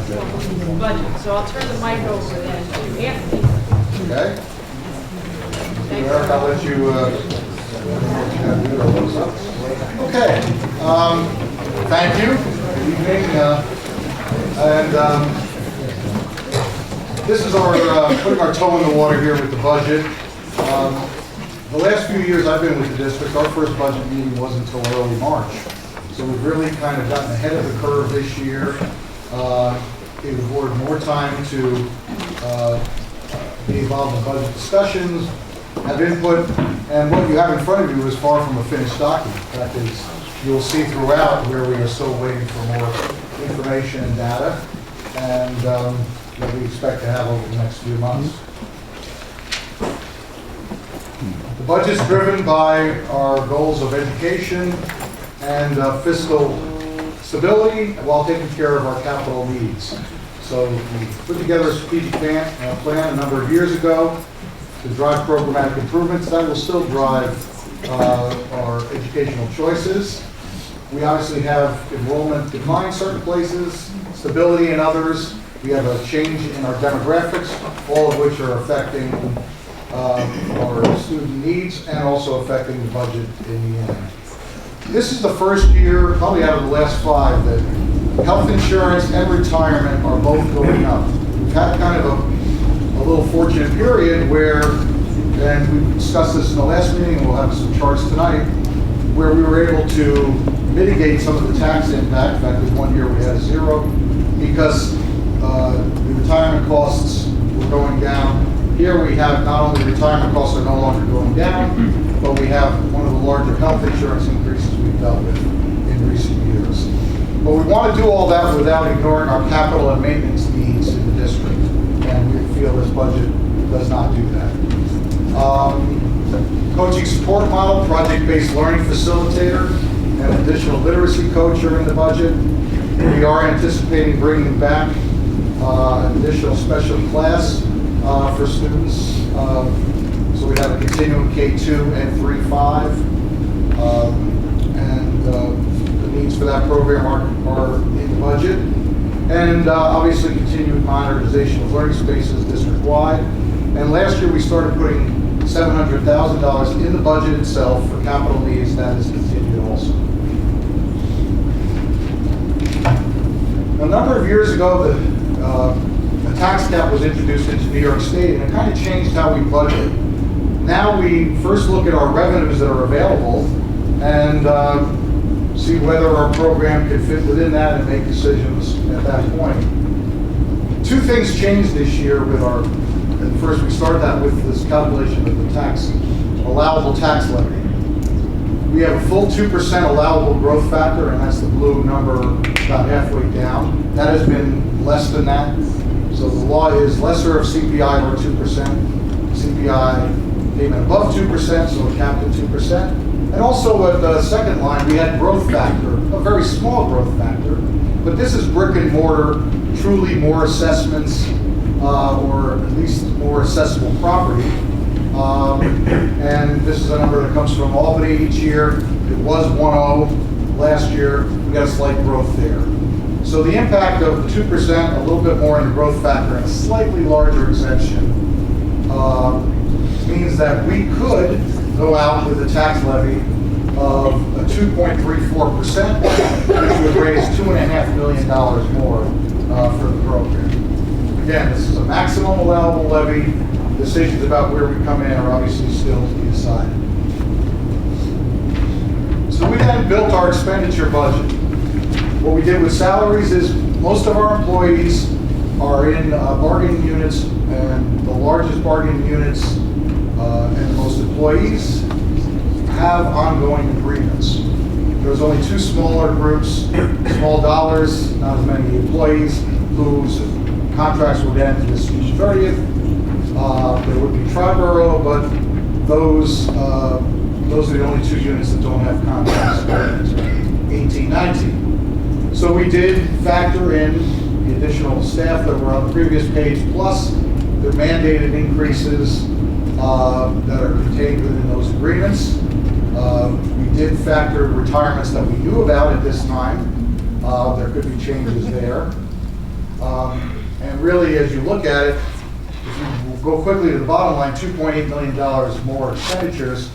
budget. So I'll turn the mic over then to Anthony. Okay. Eric, I'll let you. Okay. Thank you. Good evening. This is our putting our toe in the water here with the budget. The last few years I've been with the district, our first budget meeting wasn't until early March. So we've really kind of gotten ahead of the curve this year. Gave the board more time to be involved in budget discussions, have input, and what you have in front of you is far from a finished document. That is, you'll see throughout where we are still waiting for more information and data, and that we expect to have over the next few months. The budget is driven by our goals of education and fiscal stability while taking care of our capital needs. So we put together a strategic plan a number of years ago to drive programmatic improvements. That will still drive our educational choices. We obviously have enrollment decline in certain places, stability in others. We have a change in our demographics, all of which are affecting our student needs and also affecting the budget in the end. This is the first year, probably out of the last 5, that health insurance and retirement are both going up. We've had kind of a little fortunate period where, and we discussed this in the last meeting, and we'll have some charts tonight, where we were able to mitigate some of the tax impact. In fact, there's one year we had 0 because the retirement costs were going down. Here we have not only retirement costs are no longer going down, but we have one of the larger health insurance increases we've dealt with in recent years. But we want to do all that without ignoring our capital and maintenance needs in the district, and we feel this budget does not do that. Coaching support model, project-based learning facilitator, and additional literacy coach are in the budget. We are anticipating bringing back an additional special class for students. So we have a continuing K2 and 3-5. The needs for that program are in the budget. And obviously continued modernization of learning spaces district-wide. And last year we started putting $700,000 in the budget itself for capital needs. That is continued also. A number of years ago, the tax cap was introduced into New York State, and it kind of changed how we budget. Now we first look at our revenues that are available and see whether our program can fit within that and make decisions at that point. 2 things changed this year with our, and first we started that with this calculation of the allowable tax levy. We have a full 2% allowable growth factor, and that's the blue number about halfway down. That has been less than that. So the law is lesser of CPI or 2%. CPI came in above 2%, so it capped at 2%. And also at the second line, we had growth factor, a very small growth factor, but this is brick and mortar, truly more assessments, or at least more accessible property. And this is a number that comes from Albany each year. It was 1.0 last year. We got a slight growth there. So the impact of the 2%, a little bit more in the growth factor, and a slightly larger exemption means that we could go out with a tax levy of a 2.34%, which would raise $2.5 million more for the program. Again, this is a maximum allowable levy. Decisions about where we come in are obviously still to be decided. So we then built our expenditure budget. What we did with salaries is most of our employees are in bargaining units, and the largest bargaining units and the most employees have ongoing agreements. There's only 2 smaller groups, small dollars, not as many employees, whose contracts would end this June 30th. There would be Triborough, but those are the only 2 units that don't have contracts until 18-19. So we did factor in the additional staff that were on the previous page, plus the mandated increases that are contained within those agreements. We did factor retirements that we knew about at this time. There could be changes there. And really, as you look at it, if you go quickly to the bottom line, $2.8 million more expenditures,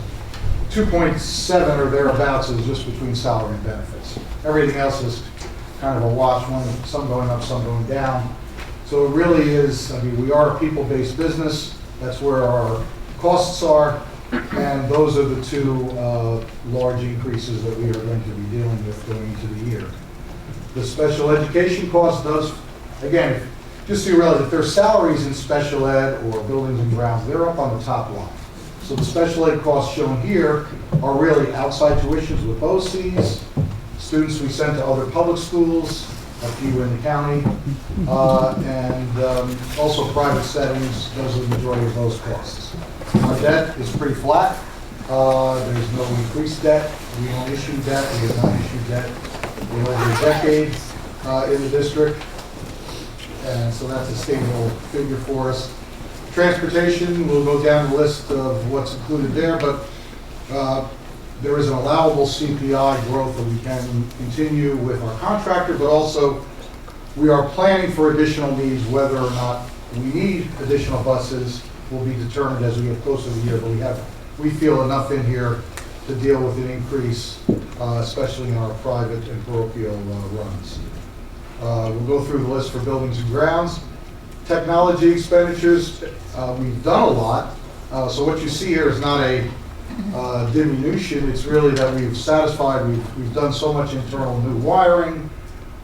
2.7 or thereabouts is just between salary and benefits. Everything else is kind of a wash, some going up, some going down. So it really is, I mean, we are a people-based business. That's where our costs are. And those are the two large increases that we are going to be dealing with going into the year. The special education cost does, again, just so you realize, if there's salaries in special ed or buildings and grounds, they're up on the top line. So the special ed costs shown here are really outside tuitions with BOCES, students we send to other public schools, a few in the county, and also private settings. Those are the majority of those costs. Our debt is pretty flat. There's no increased debt. We don't issue debt. We have not issued debt in over a decade in the district. And so that's a stable figure for us. Transportation, we'll go down the list of what's included there, but there is an allowable CPI growth that we can continue with our contractor, but also we are planning for additional needs. Whether or not we need additional buses will be determined as we get closer to the year, but we feel enough in here to deal with an increase, especially in our private and parochial runs. We'll go through the list for buildings and grounds. Technology expenditures, we've done a lot. So what you see here is not a diminution. It's really that we've satisfied, we've done so much internal new wiring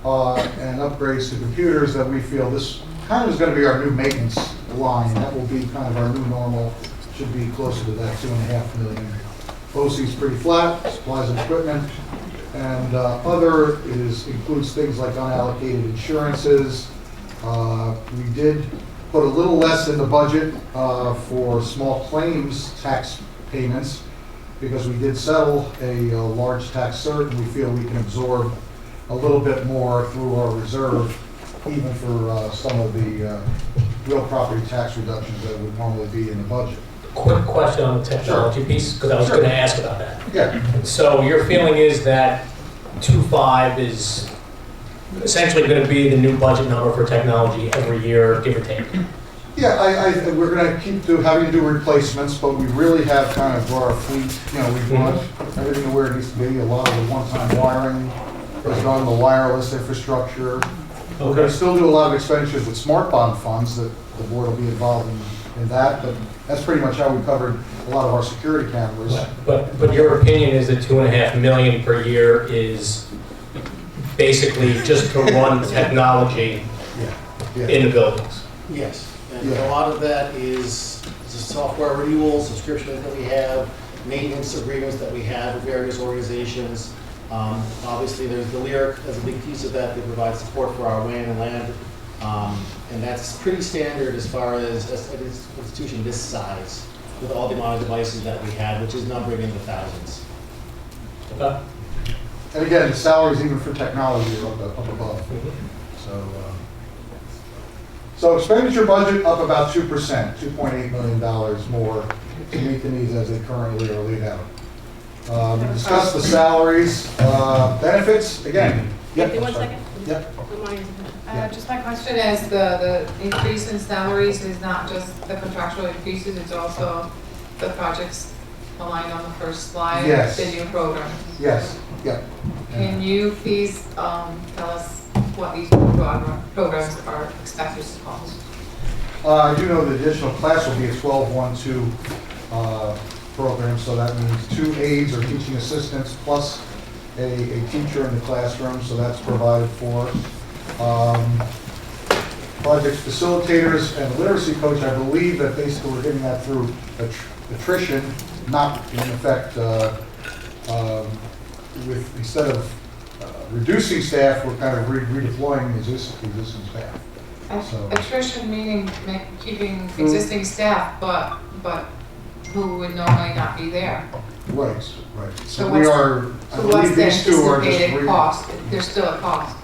and upgrades to computers that we feel this kind of is going to be our new maintenance line. That will be kind of our new normal, should be closer to that $2.5 million. BOCES is pretty flat, supplies and equipment. And other includes things like unallocated insurances. We did put a little less in the budget for small claims tax payments because we did settle a large tax cert, and we feel we can absorb a little bit more through our reserve, even for some of the real property tax reductions that would normally be in the budget. Quick question on the technology piece, because I was going to ask about that. Yeah. So your feeling is that 2.5 is essentially going to be the new budget number for technology every year, give or take? Yeah, we're going to keep having to do replacements, but we really have kind of brought our fleet, we've brought everything to where it needs to be. A lot of the one-time wiring is done, the wireless infrastructure. We're going to still do a lot of expenditures with smart bond funds that the board will be involved in that, but that's pretty much how we covered a lot of our security cameras. But your opinion is that $2.5 million per year is basically just to run technology in the buildings? Yes, and a lot of that is the software renewals, subscriptions that we have, maintenance agreements that we have with various organizations. Obviously, there's the Lyric as a big piece of that. They provide support for our WAN and LAN. And that's pretty standard as far as an institution this size, with all the amount of devices that we have, which is numbering in the thousands. Okay. And again, the salaries even for technology are up above. So expenditure budget up about 2%, $2.8 million more to meet the needs as they currently are laid out. We discussed the salaries, benefits, again. Give me 1 second. Yep. Just my question is, the increase in salaries is not just the contractual increases, it's also the projects aligned on the first slide? Yes. The new program? Yes, yep. Can you please tell us what these programs are expected to cost? I do know the additional class will be a 12-1-2 program, so that means 2 aides or teaching assistants plus a teacher in the classroom, so that's provided for. Project facilitators and literacy coach, I believe that basically we're getting that through attrition, not in effect with, instead of reducing staff, we're kind of redeploying existing staff. So. Attrition meaning keeping existing staff, but who would normally not be there. Right. So what's, we are, I believe these two are just cost. There's still a cost.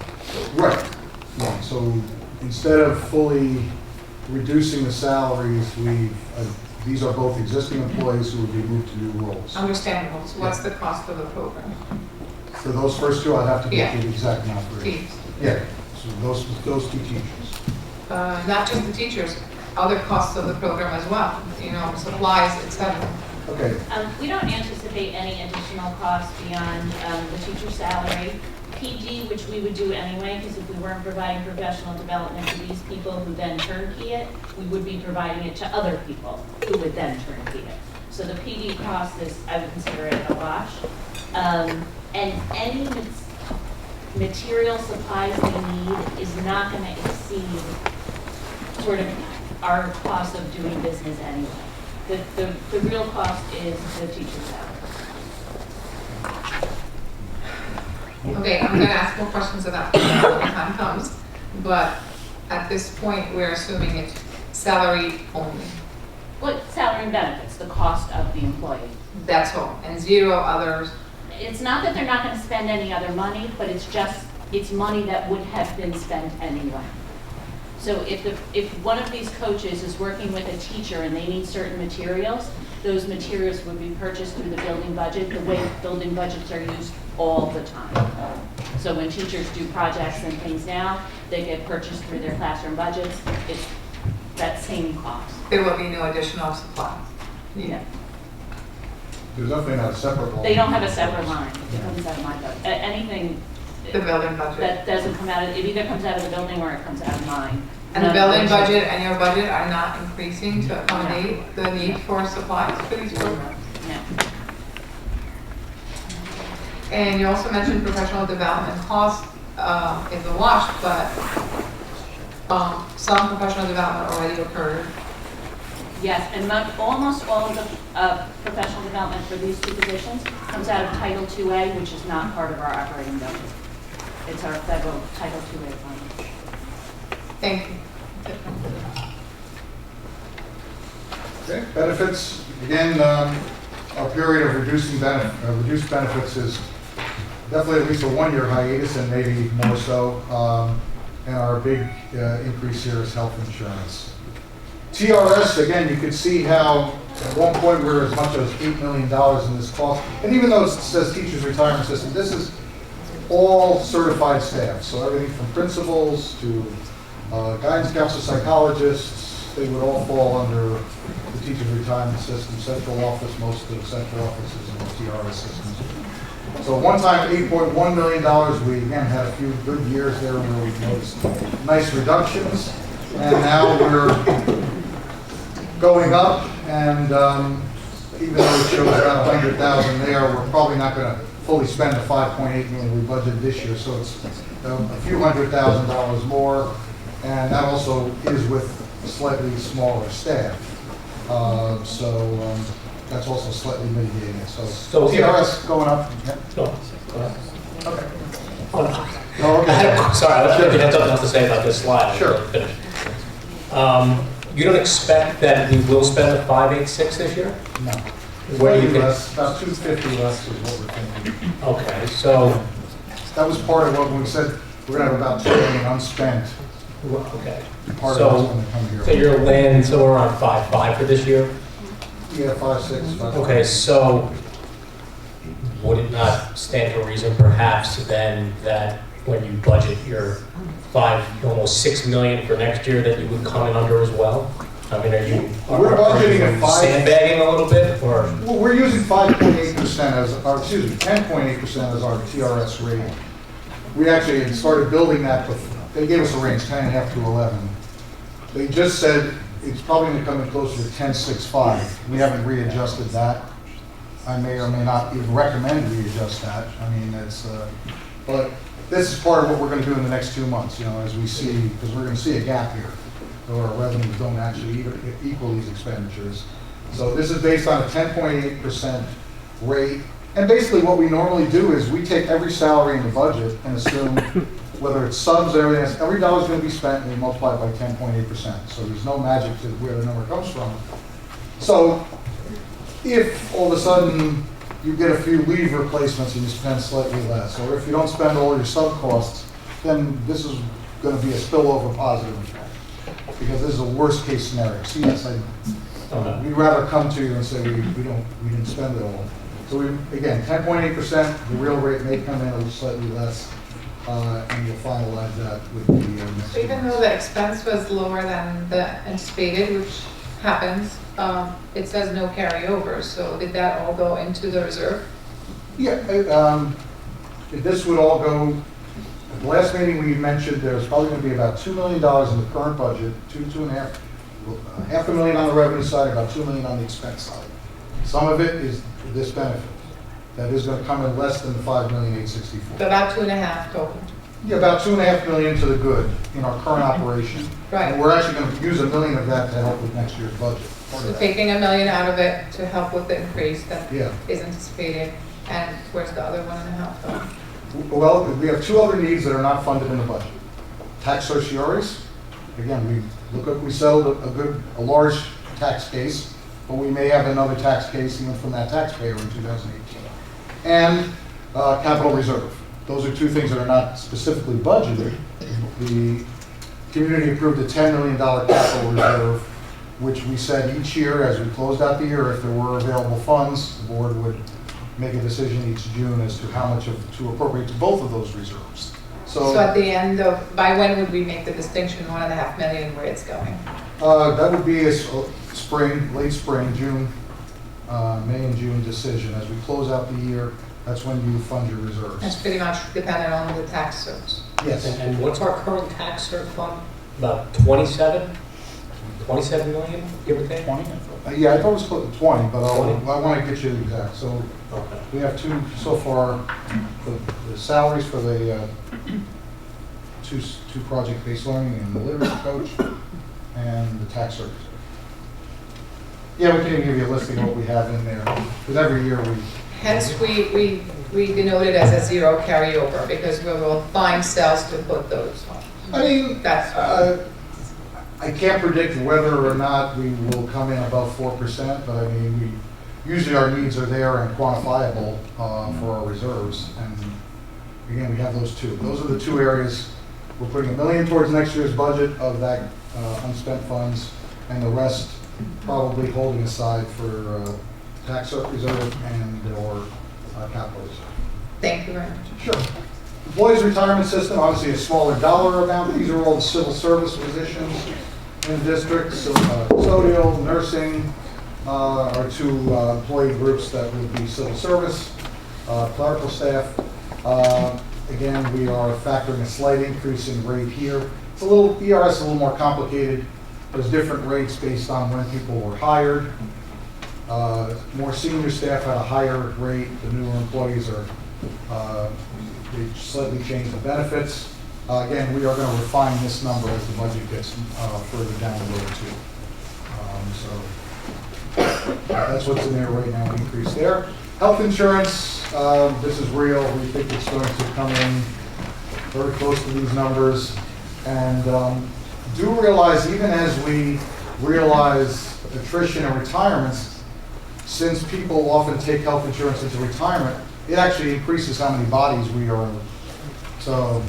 Right. Yeah. So instead of fully reducing the salaries, these are both existing employees who would be moved to new roles. Understandable. So what's the cost of the program? For those first two, I'd have to get you the exact number. Please. Yeah. So those two teachers. Not just the teachers, other costs of the program as well, you know, supplies, et cetera. Okay, We don't anticipate any additional costs beyond the teacher's salary. PD, which we would do anyway, because if we weren't providing professional development to these people who then turnkey it, we would be providing it to other people who would then turnkey it. So the PD cost is, I would consider it a wash. And any material supplies they need is not going to exceed sort of our cost of doing business anyway. The real cost is the teacher's salary. Okay, I'm gonna ask more questions about that when the time comes, but at this point, we're assuming it's salary only. Well, salary and benefits, the cost of the employee. That's all, and zero others. It's not that they're not going to spend any other money, but it's money that would have been spent anyway. So if one of these coaches is working with a teacher and they need certain materials, those materials would be purchased through the building budget, the way building budgets are used all the time. So when teachers do projects and things now, they get purchased through their classroom budgets. It's that same cost. There will be no additional supplies. Yeah. there's definitely not a separate line. They don't have a separate line. It comes out of my budget. Anything The building budget. that doesn't come out of, it either comes out of the building or it comes out of mine. And the building budget and your budget are not increasing to accommodate the need for supplies for these programs? No. And you also mentioned professional development cost is a wash, but some professional development already occurred. Yes, and almost all of the professional development for these two positions comes out of Title IIA, which is not part of our operating budget. It's our federal Title IIA fund. Thank you. Okay, benefits, again, our period of reduced benefits is definitely at least a one-year hiatus and maybe more so. And our big increase here is health insurance. TRS, again, you could see how at one point we were as much as $8 million in this cost. And even though it says teachers retirement system, this is all certified staff. So everything from principals to guidance counselors, psychologists, they would all fall under the teachers retirement system, central office, most of the central offices in the TRS systems. So one time, $8.1 million, we again had a few good years there where we noticed nice reductions. And now we're going up, and even though it shows about 100,000 there, we're probably not going to fully spend the 5.8 million we budgeted this year. So it's a few $100,000 more, and that also is with slightly smaller staff. That's also slightly mitigated. So TRS going up. Yeah. No. Okay. Oh, Oh, okay. sorry, I thought you had something else to say about this slide. Sure. Finish. You don't expect that we will spend the 586 this year? No. Where do you think? Less, about 250 less is what we're thinking. Okay, so, That was part of what we said, we're gonna have about 2 million unspent. okay. Part of So, that's gonna come here. so you're landing somewhere around 5.5 for this year? Yeah, 5, 6, 5. Okay, so would it not stand to reason perhaps then that when you budget your almost 6 million for next year, that you would come in under as well? I mean, are you We're budgeting at 5. sandbagging a little bit, or? Well, we're using 5.8% as, or excuse me, 10.8% as our TRS rate. We actually had started building that, they gave us a range, 10.5 to 11. They just said it's probably gonna come in closer to 10.65. We haven't readjusted that. I may or may not even recommend readjust that. I mean, but this is part of what we're gonna do in the next 2 months, as we see, because we're gonna see a gap here. Or our revenues don't actually equal these expenditures. So this is based on a 10.8% rate. And basically what we normally do is we take every salary in the budget and assume whether it's subs or everything else, every dollar is going to be spent and we multiply it by 10.8%. So there's no magic to where the number comes from. So if all of a sudden you get a few leave replacements and you spend slightly less, or if you don't spend all your sub costs, then this is going to be a spillover positive effect. Because this is a worst case scenario. CS, we'd rather come to you and say we didn't spend it all. So again, 10.8%, the real rate may come in a little slightly less. and we'll finalize that with the next. So even though the expense was lower than the anticipated, which happens, it says no carryover, so did that all go into the reserve? Yeah, this would all go, at the last meeting we mentioned there's probably going to be about $2 million in the current budget, half a million on the revenue side, about $2 million on the expense side. Some of it is this benefit. That is going to come in less than the $5,864,000. So about 2.5 total. Yeah, about $2.5 million to the good in our current operation. Right. And we're actually going to use $1 million of that to help with next year's budget. Part of So that. taking $1 million out of it to help with the increase that Yeah. is anticipated, and where's the other 1.5 though? Well, we have two other needs that are not funded in the budget. Tax certioraries. Again, we settled a large tax case, but we may have another tax case even from that taxpayer in 2018. And capital reserve. Those are two things that are not specifically budgeted. The community approved a $10 million capital reserve, which we said each year as we closed out the year, if there were available funds, the board would make a decision each June as to how much to appropriate to both of those reserves. So at the end of, by when would we make the distinction, 1.5 million, where it's going? That would be a spring, late spring, June, May and June decision. As we close out the year, that's when you fund your reserves. That's pretty much dependent on the tax certs. Yes. And what's our current tax cert fund? About 27 million, give or take? 20? Yeah, I thought it was close to 20, but 20? I want to get you the exact. So Okay. we have two so far, the salaries for the two project-based learning and the literacy coach and the tax cert. Yeah, we can even give you a listing of what we have in there, because every year we. Hence, we denote it as a zero carryover, because we will find cells to put those on. I mean, That's I can't predict whether or not we will come in above 4%, but I mean, usually our needs are there and quantifiable for our reserves. And again, we have those two. Those are the two areas. We're putting $1 million towards next year's budget of that unspent funds, and the rest probably holding aside for tax reserve and or capital reserve. Thank you very much. Sure. Employees retirement system, obviously a smaller dollar amount. These are all the civil service positions in the district. So, custodial, nursing are two employee groups that would be civil service, clerical staff. Again, we are factoring a slight increase in rate here. It's a little, ERS is a little more complicated. There's different rates based on when people were hired. More senior staff had a higher rate. The newer employees are, they slightly changed the benefits. Again, we are going to refine this number as the budget gets further down the road too. So that's what's in there right now, increase there. Health insurance, this is real. We think it's going to come in very close to these numbers. And do realize, even as we realize attrition and retirements, since people often take health insurance into retirement, it actually increases how many bodies we are. So,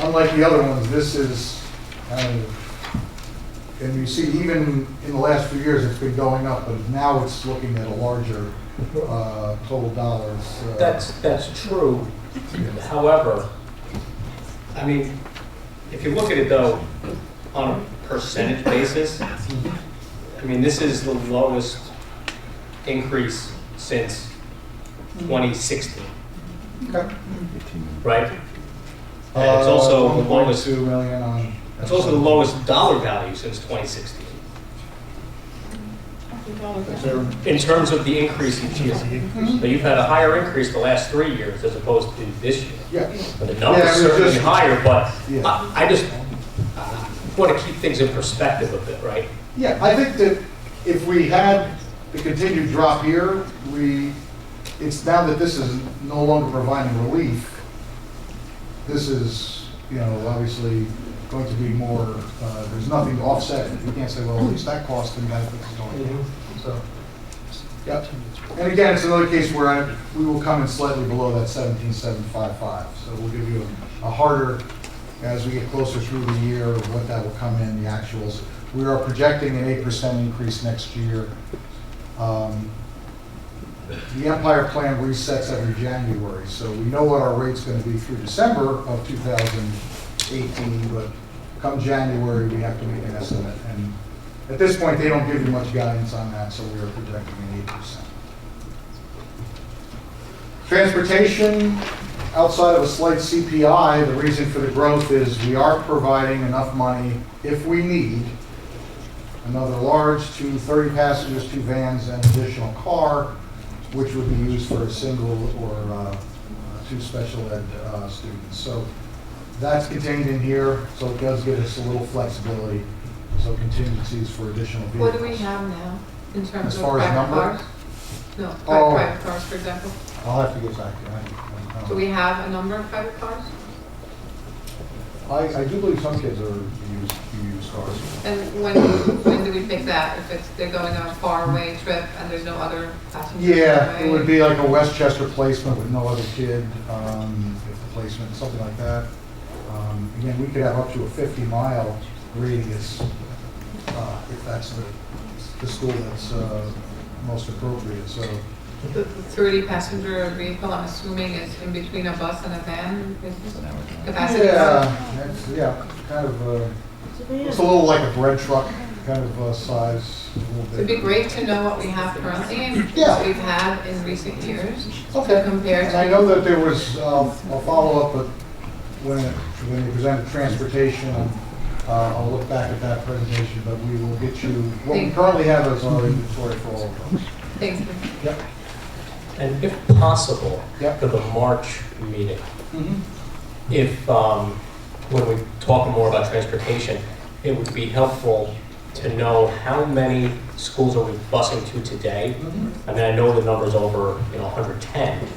unlike the other ones, this is, and you see even in the last few years it's been going up, but now it's looking at a larger total dollars. That's true. However, I mean, if you look at it though, on a percentage basis, I mean, this is the lowest increase since 2016, Okay. right? And it's also the lowest. 1.2 million on. It's also the lowest dollar value since 2016. In terms of the increase each year. So you've had a higher increase the last 3 years as opposed to this year. Yeah. But the number's Yeah, it was certainly just- higher, but Yeah. I just want to keep things in perspective a bit, right? Yeah, I think that if we had the continued drop here, it's now that this is no longer providing relief, this is, you know, obviously going to be more, there's nothing to offset it. You can't say, well, at least that cost and benefit is going down. So, yep. And again, it's another case where we will come in slightly below that 17,755. So we'll give you a harder, as we get closer through the year, what that will come in, the actuals. We are projecting an 8% increase next year. the Empire Plan resets every January, so we know what our rate's going to be through December of 2018, but come January, we have to make an estimate. And at this point, they don't give you much guidance on that, so we are projecting an 8%. Transportation, outside of a slight CPI, the reason for the growth is we are providing enough money, if we need, another large, 2 30 passengers, 2 vans, and additional car, which would be used for a single or 2 special ed students. So that's contained in here, so it does give us a little flexibility. So contingencies for additional vehicles. What do we have now in terms As of far as private number? cars? No, Oh. private cars, for example. I'll have to get back to you. Do we have a number of private cars? I do believe some kids are used cars. And when do we pick that? If they're going on a far away trip and there's no other passengers? Yeah, away? it would be like a Westchester placement with no other kid, if the placement, something like that. Again, we could have up to a 50-mile radius, if that's the school that's most appropriate, so. The 30-passenger vehicle, I'm assuming, is in between a bus and a van? Capacity? Yeah, kind of, it's a little like a bread truck kind of size. A little bit. It'd be great to know what we have currently and Yeah. what we've had in recent years. Okay. Compared And to. I know that there was, I'll follow up, but when you presented transportation, I'll look back at that presentation, but we will get you, what we currently have is our inventory for all of those. Thanks. Yep. And if possible, Yep. for the March meeting, Mm-hmm. if, when we talk more about transportation, it would be helpful to know how many schools are we busing to today? Mm-hmm. I mean, I know the number's over, 110,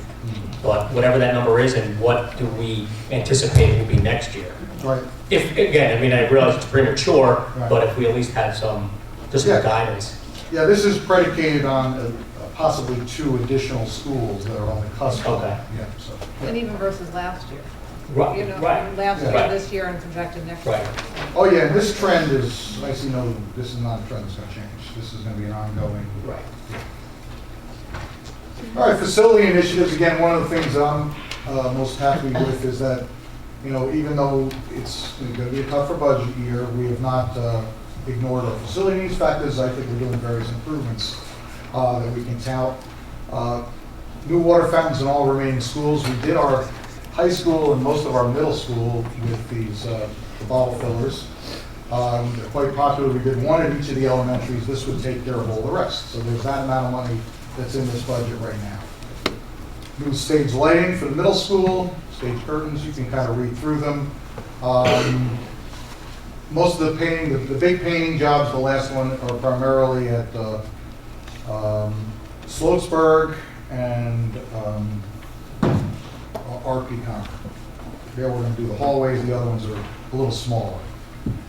but whatever that number is, and what do we anticipate will be next year? Right. If, again, I mean, I realize it's premature, Right. but if we at least had some, just Yeah. some guidance. Yeah, this is predicated on possibly 2 additional schools that are on the cusp. of- Okay. Yeah, so. And even versus last year. Right, You know, right, last Yeah. year, Right. this year, and projected next year. right. Oh, yeah, and this trend is, I see no, this is not a trend that's going to change. This is going to be an ongoing. Right. All right, facility initiatives, again, one of the things that I'm most happy with is that, even though it's going to be a tougher budget year, we have not ignored our facility needs. Fact is, I think we're doing various improvements that we can tout. New water fountains in all remaining schools. We did our high school and most of our middle school with these the bottle fillers. They're quite popular. We did one at each of the elementaries. This would take care of all the rest. So there's that amount of money that's in this budget right now. New stage lighting for the middle school, stage curtains, you can kind of read through them. Most of the painting, the big painting jobs, the last one, are primarily at Sloatsburg and Archicon. There we're going to do the hallways, the other ones are a little smaller.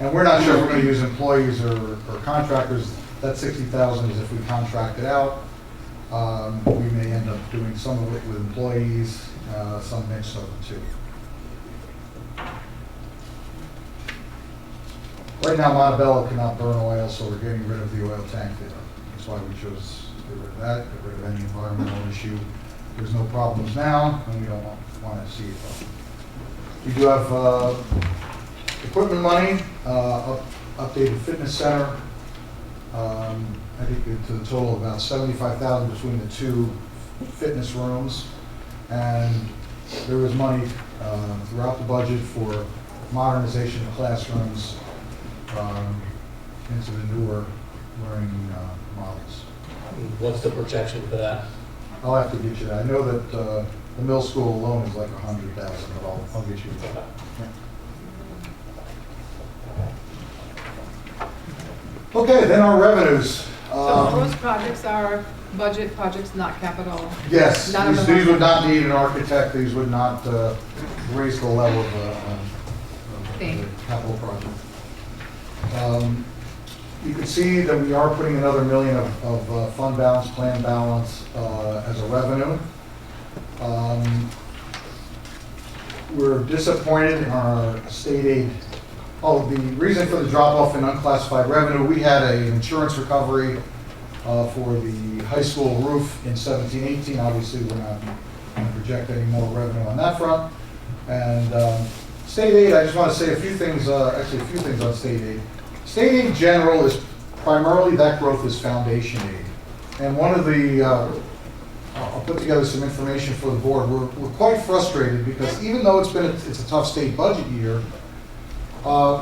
And we're not sure if we're going to use employees or contractors. That $60,000 is if we contract it out. We may end up doing some of it with employees, some mix of the two. Right now, Montebello cannot burn oil, so we're getting rid of the oil tank there. That's why we chose to get rid of that, get rid of any environmental issue. There's no problems now, and we don't want to see it. We do have equipment money, updated fitness center. I think to the total of about $75,000 between the 2 fitness rooms, and there was money throughout the budget for modernization of classrooms into the newer learning models. What's the projection for that? I'll have to get you that. I know that the middle school alone is like $100,000, but I'll get you that. Yeah. Okay, then our revenues. So those projects are budget projects, not capital? Yes, None of them these are- would not need an architect, these would not raise the level of Thank the you. capital project. You can see that we are putting another $1 million of fund balance, plan balance as a revenue. We're disappointed in our state aid. Oh, the reason for the drop off in unclassified revenue, we had an insurance recovery for the high school roof in 17-18. Obviously, we're not going to project any more revenue on that front. And state aid, I just want to say a few things, actually a few things on state aid. State aid general is primarily, that growth is foundation aid. And one of the, I'll put together some information for the board. We're quite frustrated because even though it's a tough state budget year,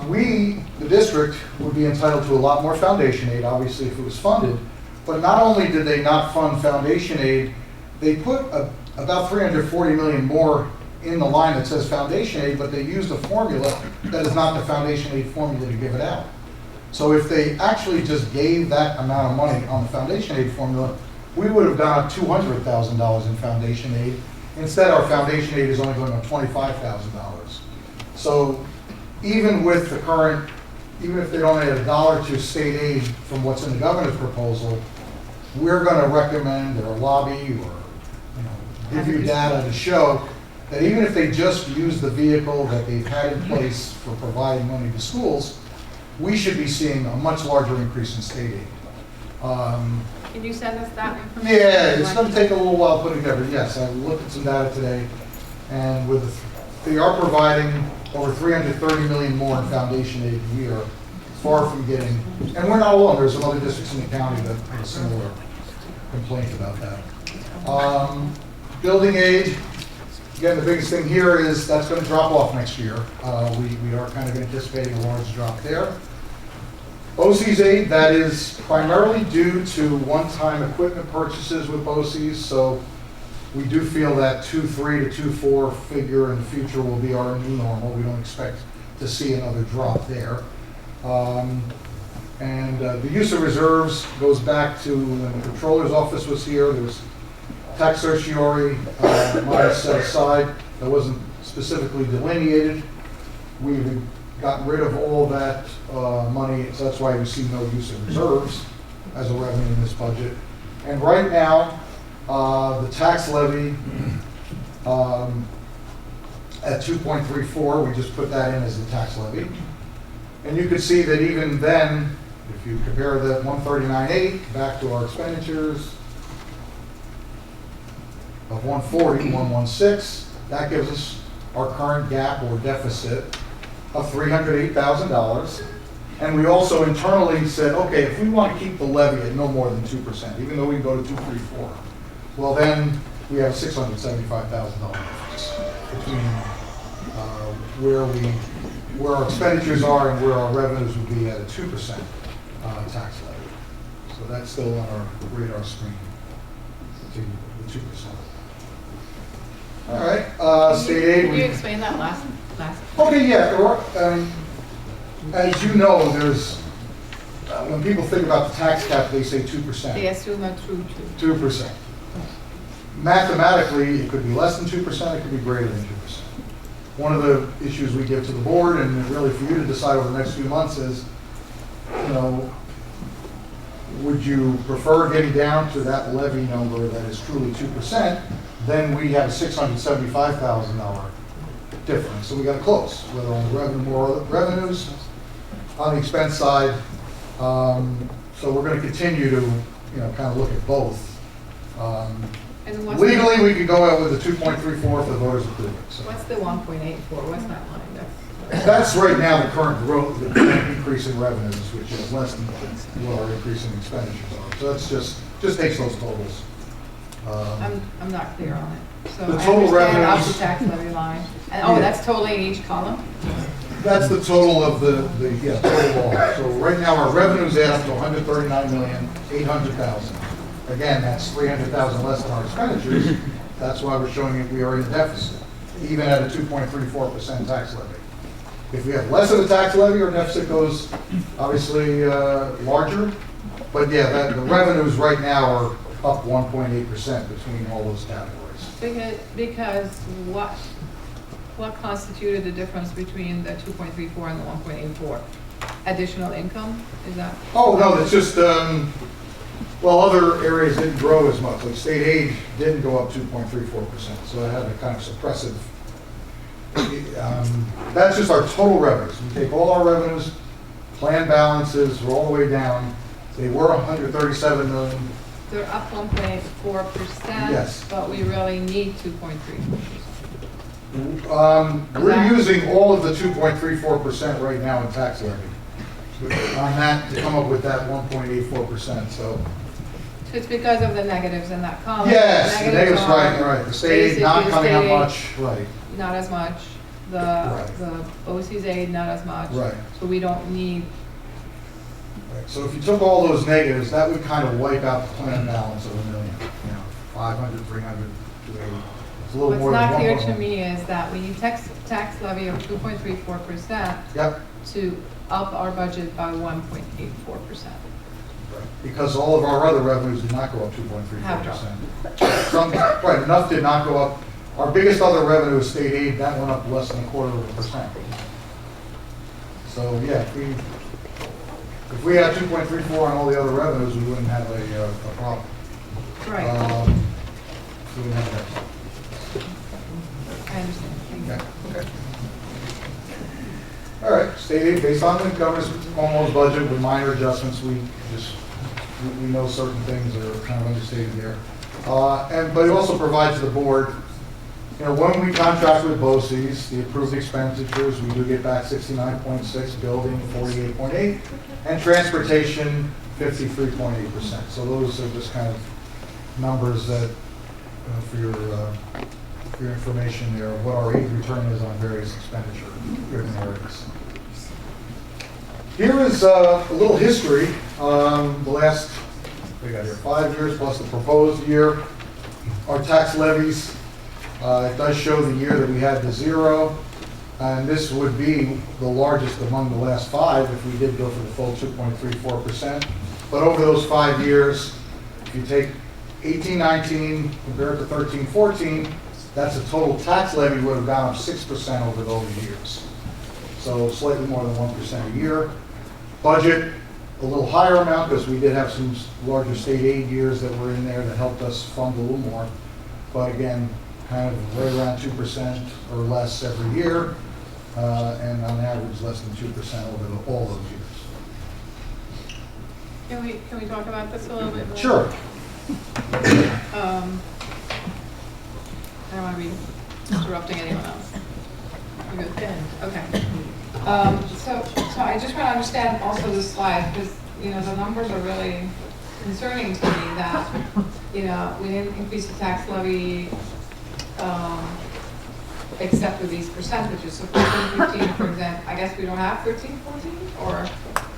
we, the district, would be entitled to a lot more foundation aid, obviously, if it was funded. But not only did they not fund foundation aid, they put about $340 million more in the line that says foundation aid, but they used a formula that is not the foundation aid formula to give it out. So if they actually just gave that amount of money on the foundation aid formula, we would have gone up $200,000 in foundation aid. Instead, our foundation aid is only going up $25,000. So even with the current, even if they don't add $1 to state aid from what's in the governor's proposal, we're going to recommend or lobby or give you data to show that even if they just use the vehicle that they've had in place for providing money to schools, we should be seeing a much larger increase in state aid. Can you send us that information? Yeah, it's going to take a little while putting together. Yes, I looked at some data today, and they are providing over $330 million more in foundation aid. We are far from getting, and we're not alone. There's some other districts in the county that have a similar complaint about that. Building aid, again, the biggest thing here is that's going to drop off next year. We are kind of anticipating a large drop there. BOCES aid, that is primarily due to one-time equipment purchases with BOCES, so we do feel that 2.3 to 2.4 figure in the future will be our new normal. We don't expect to see another drop there. The use of reserves goes back to when the controller's office was here. There was tax certiorari money set aside that wasn't specifically delineated. We've gotten rid of all that money, so that's why we see no use of reserves as a revenue in this budget. And right now, the tax levy at 2.34, we just put that in as the tax levy. And you could see that even then, if you compare that 139.8 back to our expenditures of 140,116, that gives us our current gap or deficit of $308,000. And we also internally said, okay, if we want to keep the levy at no more than 2%, even though we can go to 2.34, well then we have $675,000 between where our expenditures are and where our revenues would be at a 2% tax levy. So that's still on our radar screen, the 2%. All right, state aid. Can you explain that last? Okay, yeah. As you know, there's when people think about the tax cap, they say 2%. They assume a true 2%. Mathematically, it could be less than 2%. It could be greater than 2%. One of the issues we give to the board, and really for you to decide over the next few months, is, would you prefer getting down to that levy number that is truly 2%? Then we have a $675,000 difference. So we got to close, whether on the revenue, more revenues, on the expense side. So we're going to continue to, kind of look at both. Legally, we could go out with a 2.34 if the voters approve it. So. What's the 1.84? What's that line? That's right now the current growth, the current increase in revenues, which is less than what our increase in expenditures are. So that's just takes those totals. I'm not clear on it. So the total revenues off the tax levy line. And, that's totally in each column? That's the total of the total all. So right now our revenues add up to $139,800,000. Again, that's $300,000 less than our expenditures. That's why we're showing it we are in a deficit, even at a 2.34% tax levy. If we have less of a tax levy, our deficit goes obviously larger. But yeah, the revenues right now are up 1.8% between all those categories. Because what constituted the difference between the 2.34 and the 1.84? Additional income? Is that? Oh no, it's just other areas didn't grow as much. Like state aid didn't go up 2.34%, so it had a kind of suppressive. That's just our total revenues. We take all our revenues, plan balances, we're all the way down. They were 137 million. They're up 1.4%. Yes. But we really need 2.34%. We're using all of the 2.34% right now in tax levy on that to come up with that 1.84%. So It's because of the negatives in that column. yes, the negatives, are right. The state aid not basically coming up state aid, much, right? Not as much. Right. The OC's aid, not as much. Right. So we don't need, Right. So if you took all those negatives, that would kind of wipe out the plan balance of $1 million. 500, 300, 280. It's a little what's more than not clear 1.1. to me is that we need tax levy of 2.34% Yep. to up our budget by 1.84%. Right. Because all of our other revenues did not go up 2.34%. Some, right, enough did not go up. Our biggest other revenue is state aid, that went up less than 1/4%. So, yeah, if we had 2.34 on all the other revenues, we wouldn't have a problem. Right, We wouldn't have that. I understand. Thank you. Okay, okay. All right, state aid, based on the governor's almost budget with minor adjustments, we know certain things that are kind of understated there. But it also provides the board, when we contract with BOCES, the approved expenditures, we do get back 69.6, building 48.8, and transportation 53.8%. So those are just kind of numbers that, for your information there, what our aid return is on various expenditure-driven areas. Here is a little history. The last, we got here, 5 years plus the proposed year. Our tax levies, it does show the year that we had the zero, and this would be the largest among the last 5 if we did go for the full 2.34%. But over those 5 years, if you take 18-19 compared to 13-14, that's a total tax levy would have gone up 6% over those years. So slightly more than 1% a year. Budget, a little higher amount because we did have some larger state aid years that were in there that helped us fund a little more. But again, kind of right around 2% or less every year, and on average less than 2% over all those years. Can we talk about this a little bit more? Sure. I don't want to be interrupting anyone else. You good? Okay. So I just want to understand also this slide, because, the numbers are really concerning to me that, we didn't increase the tax levy, except for these percentages. So 13, 15, for example, I guess we don't have 13, 14, or?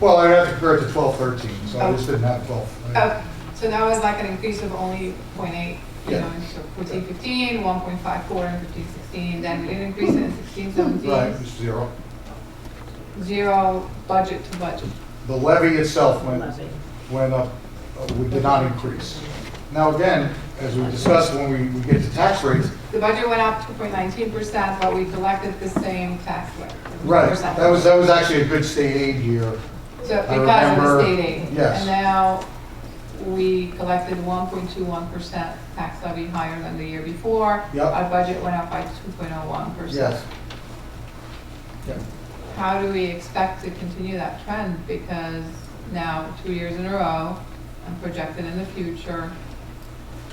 Well, I have to compare it to 12-13, so I just didn't have 12. Okay. So that was like an increase of only 0.8, Yeah. So 14, 15, 1.54 in 15, 16, then we didn't increase it in 16, 17. Right, it's zero. Zero budget to budget. The levy itself went up, we did not increase. Now again, as we discussed when we get to tax rates. The budget went up 2.19%, but we collected the same tax rate. Right, that was actually a good state aid year. So I because of remember, the state aid. yes. And now we collected 1.21% tax levy higher than the year before. Yep. Our budget went up by 2.01%. Yes. Yep. How do we expect to continue that trend? Because now 2 years in a row and projected in the future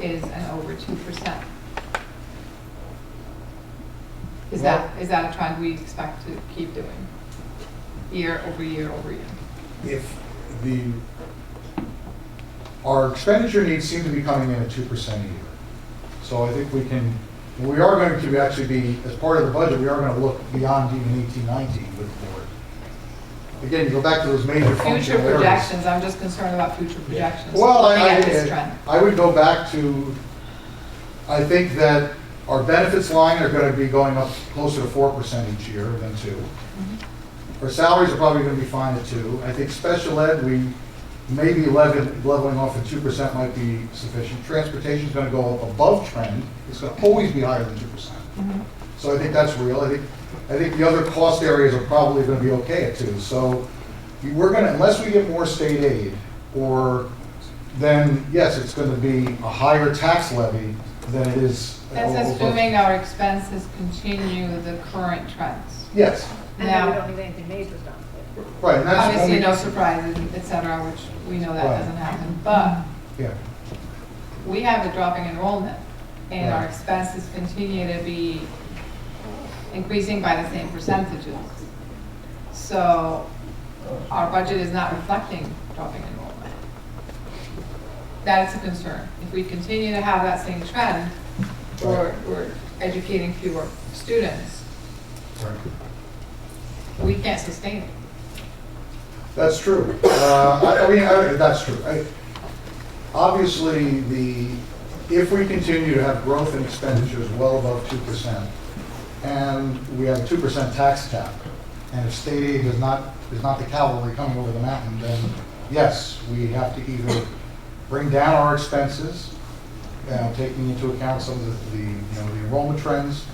is an over 2%. Is that a trend we expect to keep doing? Year over year over year? If our expenditure needs seem to be coming in at 2% a year. So I think we are going to actually be, as part of the budget, we are going to look beyond even 18-19 with the board. Again, you go back to those major Future functional areas. projections, I'm just concerned about future projections. Well, looking at this trend. I would go back to, I think that our benefits line are going to be going up closer to 4% each year than 2%. Our salaries are probably going to be fine at 2%. I think special ed, we maybe leveling off at 2% might be sufficient. Transportation is going to go up above trend. It's going to always be higher than 2%. So I think that's real. I think the other cost areas are probably going to be okay at 2%. So we're going to, unless we get more state aid, or then yes, it's going to be a higher tax levy than it is. That's assuming our expenses continue the current trends. Yes. And then we don't need anything major done. Right, and that's Obviously, only, no surprises, et cetera, which we know that Right. doesn't happen, but yeah, we have a dropping enrollment, and our Right. expenses continue to be increasing by the same percentages. So our budget is not reflecting dropping enrollment. That's a concern. If we continue to have that same trend, we're educating fewer students, right. we can't sustain it. That's true. That's true. Obviously, if we continue to have growth in expenditures well above 2%, and we have a 2% tax cap, and if state aid is not the cavalry coming over the mountain, then yes, we have to either bring down our expenses, taking into account some of the enrollment trends,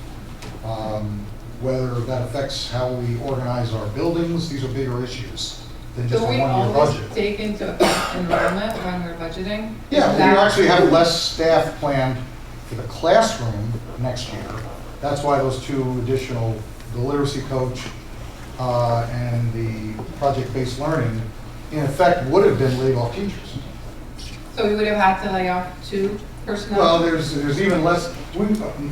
whether that affects how we organize our buildings. These are bigger issues than just Do a we one-year always budget. take into account enrollment when we're budgeting? Yeah, Is we that- actually have less staff planned for the classroom next year. That's why those 2 additional, the literacy coach and the project-based learning, in effect, would have been laid off teachers. So we would have had to lay off 2 personnel? Well, there's even less,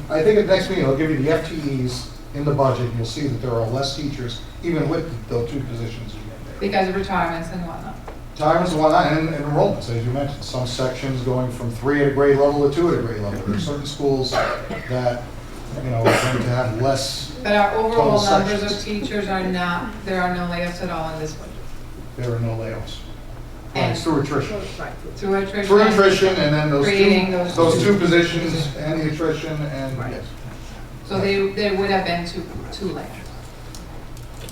I think at next meeting, I'll give you the FTEs in the budget, and you'll see that there are less teachers, even with those 2 positions. Because of retirements and whatnot. Times and whatnot, and enrollments, as you mentioned, some sections going from 3 at a grade level to 2 at a grade level. There are certain schools that, are going to have less, But our overall Total numbers sections. of teachers are not, there are no layoffs at all in this budget. there are no layoffs. Right, And it's through attrition. Right. through attrition. Through attrition, and then Creating those those 2 positions, and the attrition, and, Right. yes. So there would have been two layoffs.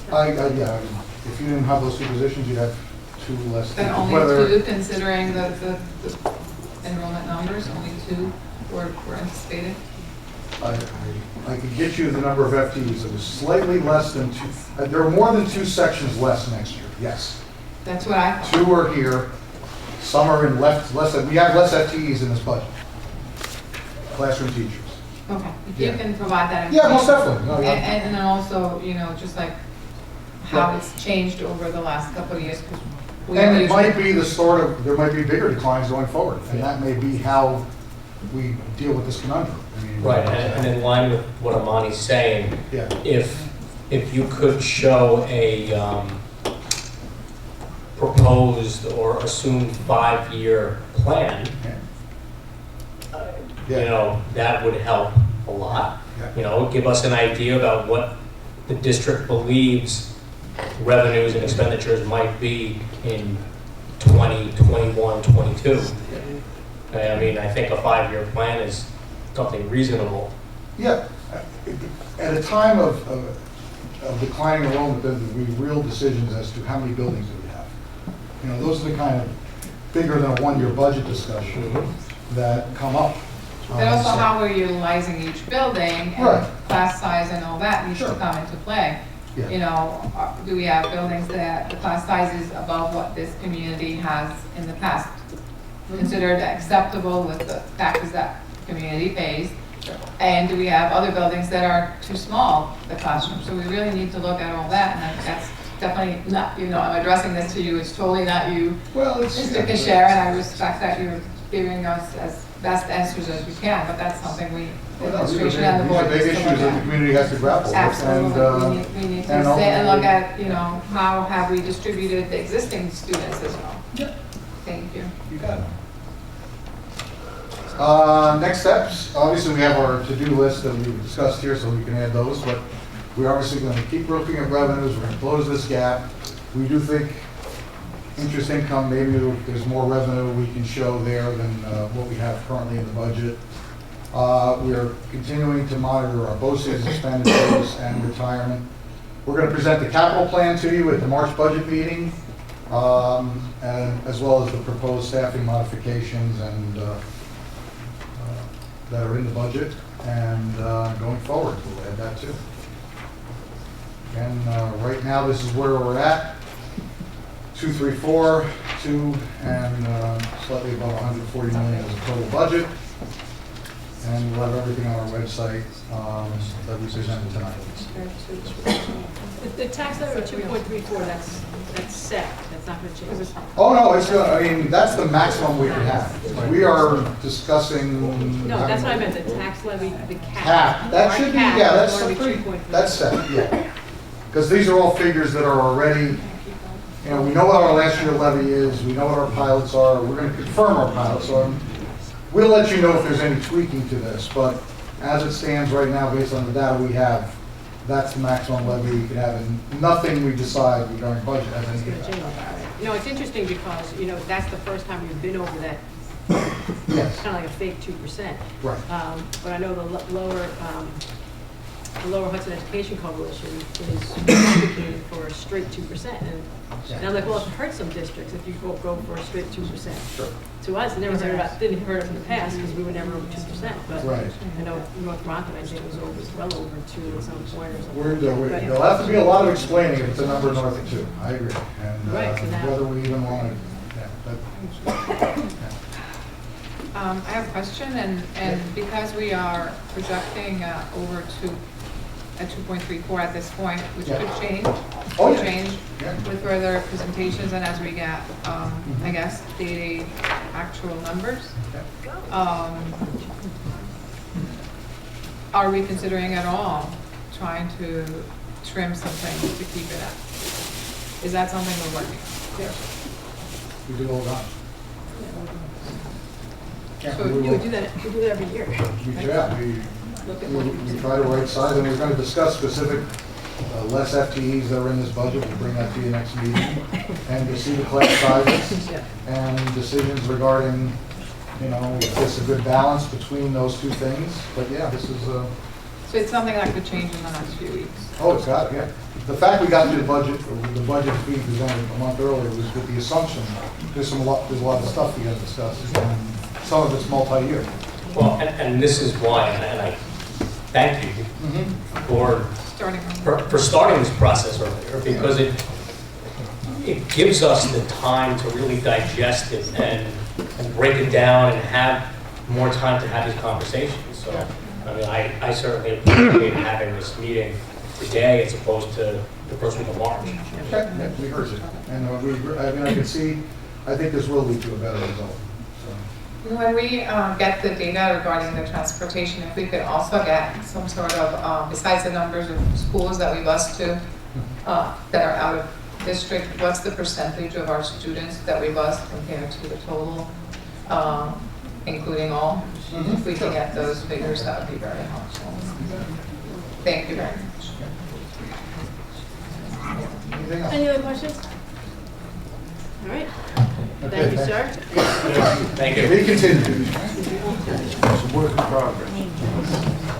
Yeah, if you didn't have those 2 positions, you'd have 2 less. Then teachers. only Whether- 2, considering the enrollment numbers, only 2 were anticipated. I could get you the number of FTEs. It was slightly less than 2. There are more than 2 sections less next year, yes. That's what I thought. 2 are here, some are in less, we have less FTEs in this budget. Classroom teachers. Okay, if you Yeah. can provide that Yeah, information. most definitely. No, yeah. And then also, just like how it's changed over the last couple of years. 'Cause we And it usually- might be the start of, there might be bigger declines going forward, and that may be how we deal with this conundrum. I mean, Right, and in line with what Amani's saying, Yeah, if you could show a proposed or assumed 5-year plan, yeah, that would help a lot. yeah. Give us an idea about what the district believes revenues and expenditures might be in 2021, 22. I mean, I think a 5-year plan is something reasonable. Yeah, at a time of declining enrollment, there will be real decisions as to how many buildings do we have. Those are the kind of bigger than a 1-year budget discussion that come up. But also So- how we're utilizing each building and Right. class size and all that needs to Sure. come into play. Yeah. Do we have buildings that the class size is above what this community has in the past? Considered acceptable with the taxes that community pays? And do we have other buildings that are too small, the classroom? So we really need to look at all that, and that's definitely not, I'm addressing this to you, it's totally not you, Well, it's. Mr. Kashare, and I respect that you're giving us as best answers as we can, but that's something we, the administration and the board These are needs big to issues look that the at. community has to grapple with. Absolutely, And, we need to and sit and look ultimately- at, how have we distributed the existing students as well? Thank you. You got it. Next steps, obviously we have our to-do list that we discussed here, so we can add those, but we're obviously going to keep looking at revenues, we're going to close this gap. We do think interest income, maybe there's more revenue we can show there than what we have currently in the budget. We are continuing to monitor our BOCES expenditures and retirement. We're going to present the capital plan to you at the March budget meeting, and as well as the proposed staffing modifications and that are in the budget, and going forward, we'll add that too. And right now, this is where we're at. 234, 2, and slightly above 140 million as a total budget. And we'll have everything on our website that we presented tonight. The tax levy of 2.34, that's set, that's not gonna change. Oh, no, it's, I mean, that's the maximum we can have. We are discussing. No, that's what I meant, the tax levy, the cap. Cap, that Our should be, cap yeah, is that's gonna be pretty, 2.34. that's set, yeah. Because these are all figures that are already, you know, we know what our last year levy is, we know what our pilots are, we're gonna confirm our pilots, so we'll let you know if there's any tweaking to this, but as it stands right now, based on the data we have, that's the maximum levy we can have, and nothing we decide regarding budget has any It's gonna impact. change. You know, it's interesting because, you know, that's the first time you've been over that, Yes, kind of like a fake 2%. right. But I know the Lower Hudson Education Coalition is advocating for a straight 2%. And I'm like, well, it hurts some districts if you go for a straight 2%. Sure. To us, it never didn't hurt us in the past because we were never over 2%. But Right. I know North Rockland, I think, was well over 2 at some point or something. There'll have to be a lot of explaining if it's a number north of 2, I agree. And Right, so now- whether we even want to, yeah, I have a question, and because we are projecting over to at 2.34 at this point, which Yeah. could change, Oh, could yeah. change Yeah. with further presentations and as we get, I guess, the actual numbers. Are we considering at all trying to trim something to keep it up? Is that something we're working on? Yes. We do all that. Yeah, So we You will- would do that every year. Look at we try to right size, and we're going to discuss specific less FTEs that are in this budget. We'll bring that to you next meeting. And to see the class sizes Yeah. and decisions regarding, you know, if there's a good balance between those two things. But yeah, this is, So it's something that could change in the next few weeks. oh, it's got, yeah. The fact we got to the budget being presented a month earlier was with the assumption there's a lot of stuff we got to discuss, and some of it's multi-year. Well, and this is why, and I thank you for Starting on. for starting this process earlier, because it gives us the time to really digest it and break it down and have more time to have these conversations. So, I mean, I certainly appreciate having this meeting today as opposed to the first week of March. Okay, yeah, we heard it. And I mean, I can see, I think this will lead to a better result. So, When we get the data regarding the transportation, if we could also get some sort of, besides the numbers of schools that we bus to that are out of district, what's the percentage of our students that we bus compared to the total, including all? If we can get those figures, that would be very helpful. Thank you very much. anything else? Any other questions? All right. Okay, Thank you, sir. Thank you. Be continued. It's a work in progress.